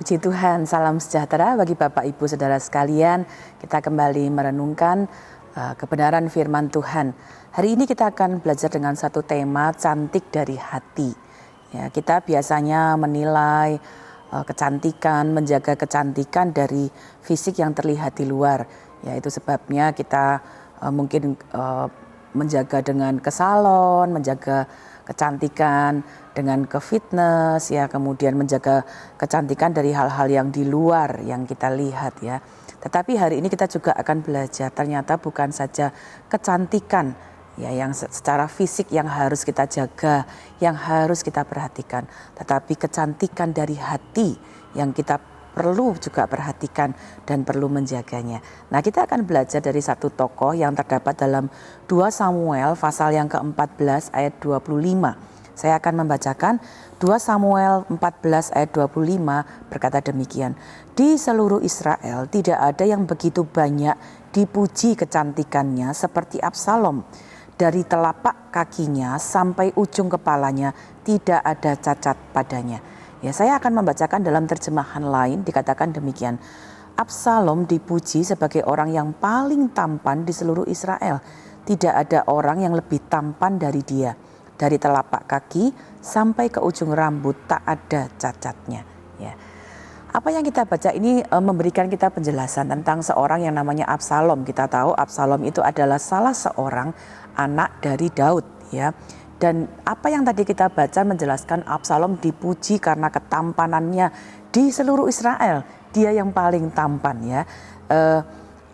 Puji Tuhan, salam sejahtera bagi Bapak Ibu Saudara sekalian. Kita kembali merenungkan kebenaran firman Tuhan. Hari ini kita akan belajar dengan satu tema cantik dari hati. Ya, kita biasanya menilai kecantikan, menjaga kecantikan dari fisik yang terlihat di luar. Ya, itu sebabnya kita mungkin menjaga dengan ke salon, menjaga kecantikan dengan ke fitness, ya, kemudian menjaga kecantikan dari hal-hal yang di luar yang kita lihat, ya. Tetapi hari ini kita juga akan belajar ternyata bukan saja kecantikan, ya, yang secara fisik yang harus kita jaga, yang harus kita perhatikan, tetapi kecantikan dari hati yang kita perlu juga perhatikan dan perlu menjaganya. Nah, kita akan belajar dari satu tokoh yang terdapat dalam 2 Samuel pasal yang ke-14 ayat 25. Saya akan membacakan 2 Samuel 14 ayat 25 berkata demikian. Di seluruh Israel tidak ada yang begitu banyak dipuji kecantikannya seperti Absalom. Dari telapak kakinya sampai ujung kepalanya tidak ada cacat padanya. Ya, saya akan membacakan dalam terjemahan lain, dikatakan demikian. Absalom dipuji sebagai orang yang paling tampan di seluruh Israel. Tidak ada orang yang lebih tampan dari dia. Dari telapak kaki sampai ke ujung rambut tak ada cacatnya. Ya. Apa yang kita baca ini memberikan kita penjelasan tentang seorang yang namanya Absalom. Kita tahu Absalom itu adalah salah seorang anak dari Daud, ya. Dan apa yang tadi kita baca menjelaskan Absalom dipuji karena ketampanannya di seluruh Israel. Dia yang paling tampan, ya.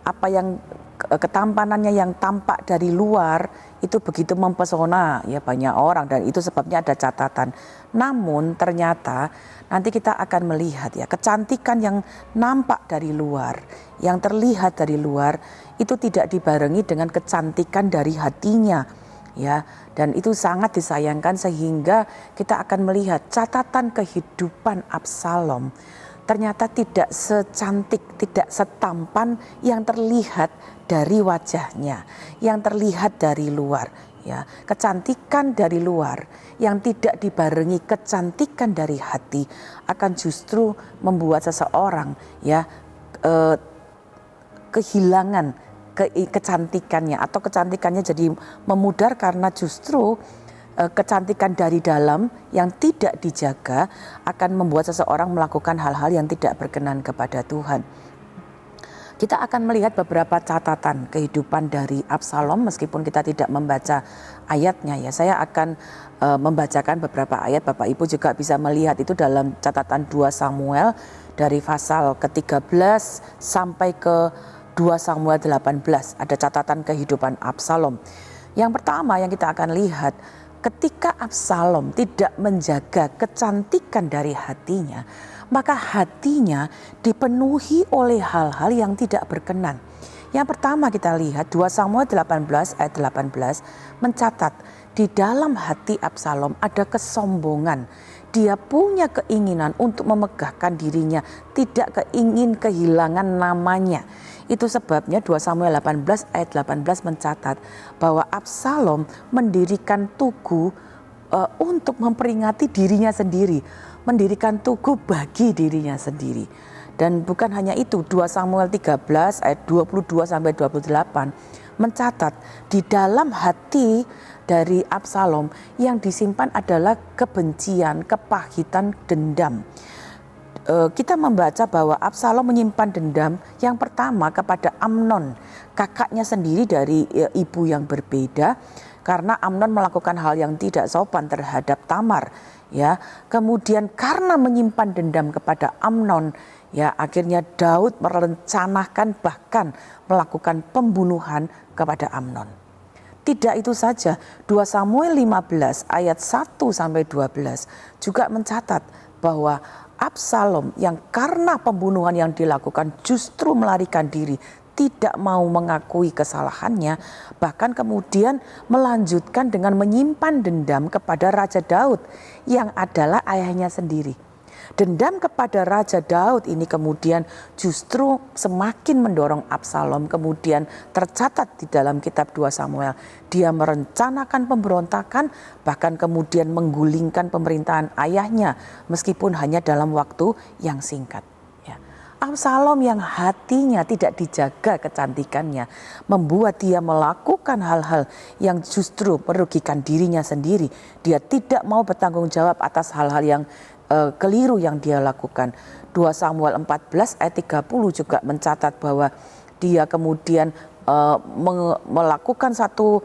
Apa yang ketampanannya yang tampak dari luar itu begitu mempesona, ya, banyak orang, dan itu sebabnya ada catatan. Namun ternyata nanti kita akan melihat, ya, kecantikan yang nampak dari luar, yang terlihat dari luar itu tidak dibarengi dengan kecantikan dari hatinya, ya, dan itu sangat disayangkan sehingga kita akan melihat catatan kehidupan Absalom ternyata tidak secantik, tidak setampan yang terlihat dari wajahnya, yang terlihat dari luar, ya. Kecantikan dari luar yang tidak dibarengi kecantikan dari hati akan justru membuat seseorang, ya, kehilangan kecantikannya, atau kecantikannya jadi memudar karena justru kecantikan dari dalam yang tidak dijaga akan membuat seseorang melakukan hal-hal yang tidak berkenan kepada Tuhan. Kita akan melihat beberapa catatan kehidupan dari Absalom meskipun kita tidak membaca ayatnya, ya. Saya akan membacakan beberapa ayat. Bapak Ibu juga bisa melihat itu dalam catatan 2 Samuel dari pasal ke-13 sampai ke 2 Samuel 18. Ada catatan kehidupan Absalom. Yang pertama yang kita akan lihat, ketika Absalom tidak menjaga kecantikan dari hatinya, maka hatinya dipenuhi oleh hal-hal yang tidak berkenan. Yang pertama kita lihat 2 Samuel 18 ayat 18 mencatat di dalam hati Absalom ada kesombongan. Dia punya keinginan untuk memegahkan dirinya, tidak keingin kehilangan namanya. Itu sebabnya 2 Samuel 18 ayat 18 mencatat bahwa Absalom mendirikan tugu untuk memperingati dirinya sendiri, mendirikan tugu bagi dirinya sendiri. Dan bukan hanya itu, 2 Samuel 13 ayat 22 sampai 28 mencatat di dalam hati dari Absalom yang disimpan adalah kebencian, kepahitan, dendam. Kita membaca bahwa Absalom menyimpan dendam yang pertama kepada Amnon, kakaknya sendiri dari ibu yang berbeda, karena Amnon melakukan hal yang tidak sopan terhadap Tamar, ya. Kemudian karena menyimpan dendam kepada Amnon, ya, akhirnya Daud merencanakan bahkan melakukan pembunuhan kepada Amnon. Tidak itu saja, 2 Samuel 15 ayat 1 sampai 12 juga mencatat bahwa Absalom yang karena pembunuhan yang dilakukan justru melarikan diri, tidak mau mengakui kesalahannya, bahkan kemudian melanjutkan dengan menyimpan dendam kepada Raja Daud yang adalah ayahnya sendiri. Dendam kepada Raja Daud ini kemudian justru semakin mendorong Absalom kemudian tercatat di dalam kitab 2 Samuel. Dia merencanakan pemberontakan, bahkan kemudian menggulingkan pemerintahan ayahnya meskipun hanya dalam waktu yang singkat. Absalom yang hatinya tidak dijaga kecantikannya membuat dia melakukan hal-hal yang justru merugikan dirinya sendiri. Dia tidak mau bertanggung jawab atas hal-hal yang keliru yang dia lakukan. 2 Samuel 14 ayat 30 juga mencatat bahwa dia kemudian melakukan satu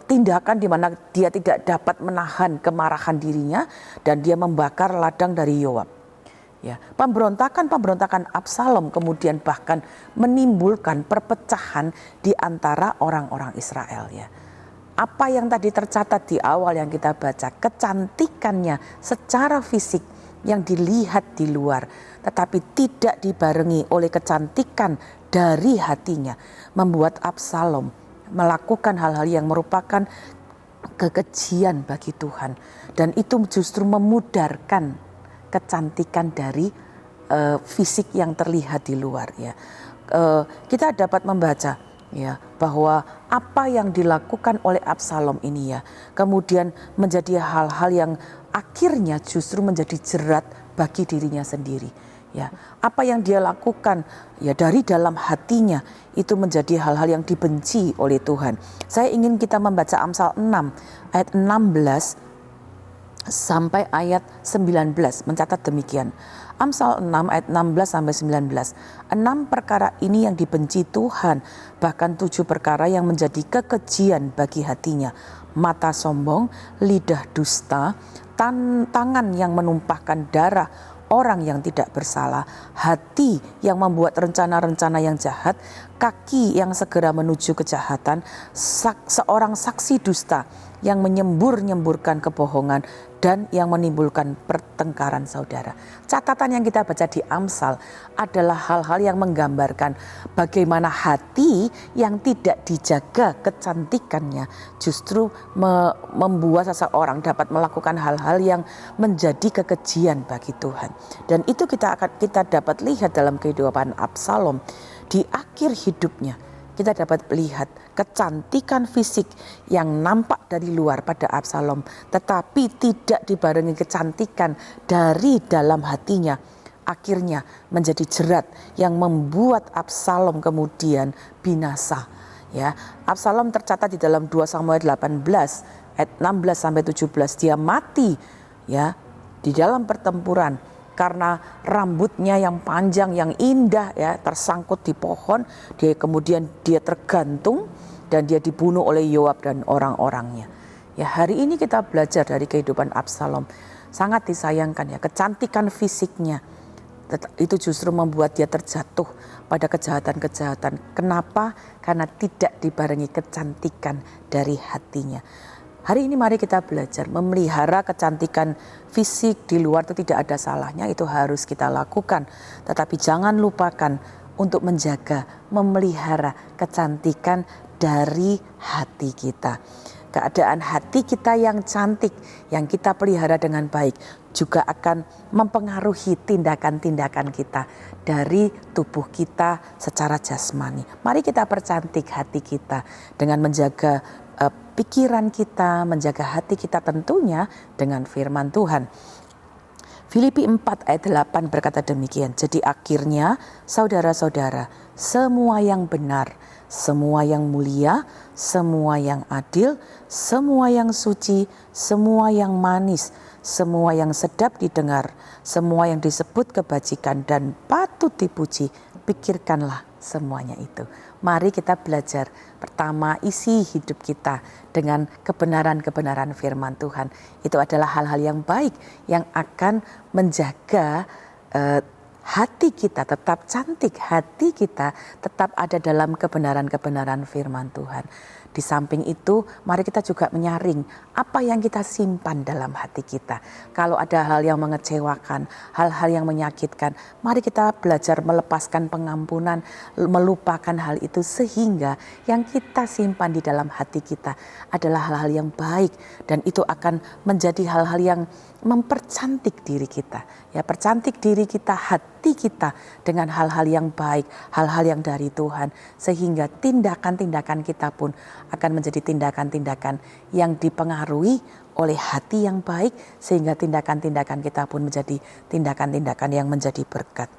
tindakan di mana dia tidak dapat menahan kemarahan dirinya dan dia membakar ladang dari Yoab. Ya, pemberontakan Absalom kemudian bahkan menimbulkan perpecahan di antara orang-orang Israel. Ya, apa yang tadi tercatat di awal yang kita baca, kecantikannya secara fisik yang dilihat di luar, tetapi tidak dibarengi oleh kecantikan dari hatinya, membuat Absalom melakukan hal-hal yang merupakan kekejian bagi Tuhan, dan itu justru memudarkan kecantikan dari fisik yang terlihat di luar. Ya, kita dapat membaca ya bahwa apa yang dilakukan oleh Absalom ini ya kemudian menjadi hal-hal yang akhirnya justru menjadi jerat bagi dirinya sendiri. Ya, apa yang dia lakukan ya dari dalam hatinya itu menjadi hal-hal yang dibenci oleh Tuhan. Saya ingin kita membaca Amsal 6 ayat 16 sampai ayat 19 mencatat demikian. Amsal 6 ayat 16 sampai 19. 6 perkara ini yang dibenci Tuhan, bahkan 7 perkara yang menjadi kekejian bagi hatinya. Mata sombong, lidah dusta, tangan yang menumpahkan darah orang yang tidak bersalah, hati yang membuat rencana-rencana yang jahat, kaki yang segera menuju kejahatan, seorang saksi dusta yang menyembur-nyemburkan kebohongan dan yang menimbulkan pertengkaran saudara. Catatan yang kita baca di Amsal adalah hal-hal yang menggambarkan bagaimana hati yang tidak dijaga kecantikannya justru membuat seseorang dapat melakukan hal-hal yang menjadi kekejian bagi Tuhan. Dan itu kita dapat lihat dalam kehidupan Absalom di akhir hidupnya. Kita dapat melihat kecantikan fisik yang nampak dari luar pada Absalom, tetapi tidak dibarengi kecantikan dari dalam hatinya. Akhirnya menjadi jerat yang membuat Absalom kemudian binasa. Ya, Absalom tercatat di dalam 2 Samuel 18 ayat 16 sampai 17, dia mati ya di dalam pertempuran. Karena rambutnya yang panjang, yang indah ya tersangkut di pohon, kemudian dia tergantung dan dia dibunuh oleh Yoab dan orang-orangnya. Ya, hari ini kita belajar dari kehidupan Absalom. Sangat disayangkan ya, kecantikan fisiknya itu justru membuat dia terjatuh pada kejahatan-kejahatan. Kenapa? Karena tidak dibarengi kecantikan dari hatinya. Hari ini mari kita belajar memelihara kecantikan fisik di luar itu tidak ada salahnya, itu harus kita lakukan. Tetapi jangan lupakan untuk menjaga, memelihara kecantikan dari hati kita. Keadaan hati kita yang cantik, yang kita pelihara dengan baik juga akan mempengaruhi tindakan-tindakan kita dari tubuh kita secara jasmani. Mari kita percantik hati kita dengan menjaga pikiran kita, menjaga hati kita tentunya dengan firman Tuhan. Filipi 4 ayat 8 berkata demikian. Jadi akhirnya saudara-saudara, semua yang benar, semua yang mulia, semua yang adil, semua yang suci, semua yang manis, semua yang sedap didengar, semua yang disebut kebajikan dan patut dipuji, pikirkanlah semuanya itu. Mari kita belajar. Pertama, isi hidup kita dengan kebenaran-kebenaran firman Tuhan. Itu adalah hal-hal yang baik yang akan menjaga hati kita tetap cantik, hati kita tetap ada dalam kebenaran-kebenaran firman Tuhan. Di samping itu, mari kita juga menyaring apa yang kita simpan dalam hati kita. Kalau ada hal yang mengecewakan, hal-hal yang menyakitkan, mari kita belajar melepaskan pengampunan, melupakan hal itu, sehingga yang kita simpan di dalam hati kita adalah hal-hal yang baik, dan itu akan menjadi hal-hal yang mempercantik diri kita. Ya, percantik diri kita, hati kita dengan hal-hal yang baik, hal-hal yang dari Tuhan, sehingga tindakan-tindakan kita pun akan menjadi tindakan-tindakan yang dipengaruhi oleh hati yang baik, sehingga tindakan-tindakan kita pun menjadi tindakan-tindakan yang menjadi berkat.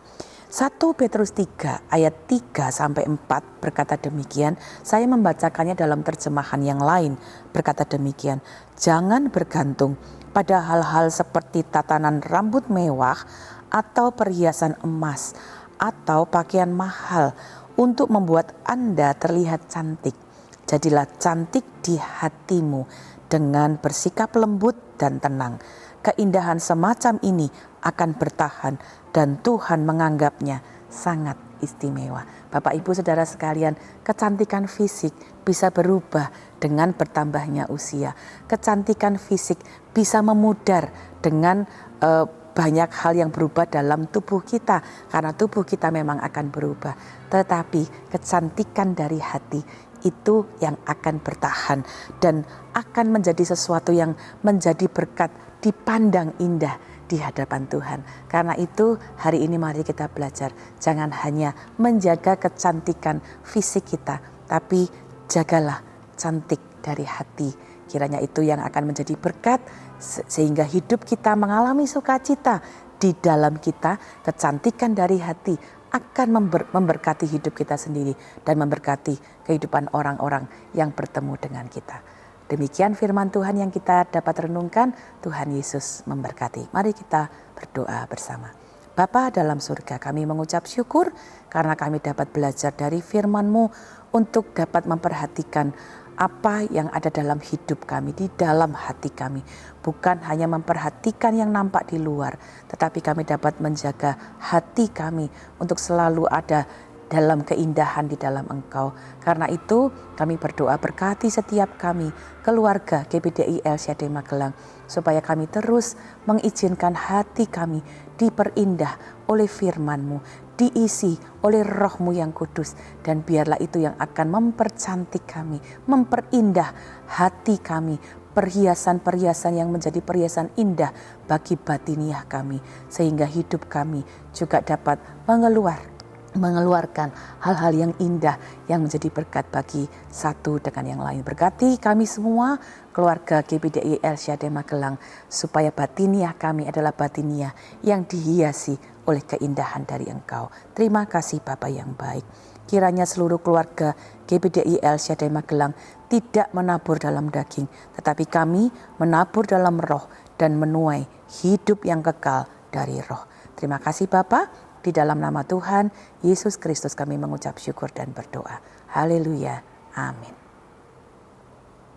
1 Petrus 3 ayat 3 sampai 4 berkata demikian. Saya membacakannya dalam terjemahan yang lain. Berkata demikian, jangan bergantung pada hal-hal seperti tatanan rambut mewah atau perhiasan emas atau pakaian mahal untuk membuat Anda terlihat cantik. Jadilah cantik di hatimu dengan bersikap lembut dan tenang. Keindahan semacam ini akan bertahan dan Tuhan menganggapnya sangat istimewa. Bapak Ibu Saudara sekalian, kecantikan fisik bisa berubah dengan bertambahnya usia. Kecantikan fisik bisa memudar dengan banyak hal yang berubah dalam tubuh kita, karena tubuh kita memang akan berubah. Tetapi kecantikan dari hati itu yang akan bertahan dan akan menjadi sesuatu yang menjadi berkat, dipandang indah di hadapan Tuhan. Karena itu hari ini mari kita belajar, jangan hanya menjaga kecantikan fisik kita, tapi jagalah cantik dari hati. Kiranya itu yang akan menjadi berkat, sehingga hidup kita mengalami sukacita di dalam kita. Kecantikan dari hati akan memberkati hidup kita sendiri dan memberkati kehidupan orang-orang yang bertemu dengan kita. Demikian firman Tuhan yang kita dapat renungkan. Tuhan Yesus memberkati. Mari kita berdoa bersama. Bapa dalam surga, kami mengucap syukur karena kami dapat belajar dari firman-Mu untuk dapat memperhatikan apa yang ada dalam hidup kami, di dalam hati kami. Bukan hanya memperhatikan yang nampak di luar, tetapi kami dapat menjaga hati kami untuk selalu ada dalam keindahan di dalam Engkau. Karena itu kami berdoa, berkati setiap kami, keluarga GBDI El Shaddai Magelang, supaya kami terus mengizinkan hati kami diperindah oleh firman-Mu, diisi oleh Roh-Mu yang kudus, dan biarlah itu yang akan mempercantik kami, memperindah hati kami, perhiasan-perhiasan yang menjadi perhiasan indah bagi batiniah kami, sehingga hidup kami juga dapat mengeluarkan hal-hal yang indah yang menjadi berkat bagi satu dengan yang lain. Berkati kami semua, keluarga GBDI El Shaddai Magelang, supaya batiniah kami adalah batiniah yang dihiasi oleh keindahan dari Engkau. Terima kasih Bapa yang baik. Kiranya seluruh keluarga GBDI El Shaddai Magelang tidak menabur dalam daging, tetapi kami menabur dalam roh dan menuai hidup yang kekal dari roh. Terima kasih Bapa. Di dalam nama Tuhan Yesus Kristus kami mengucap syukur dan berdoa. Haleluya. Amin.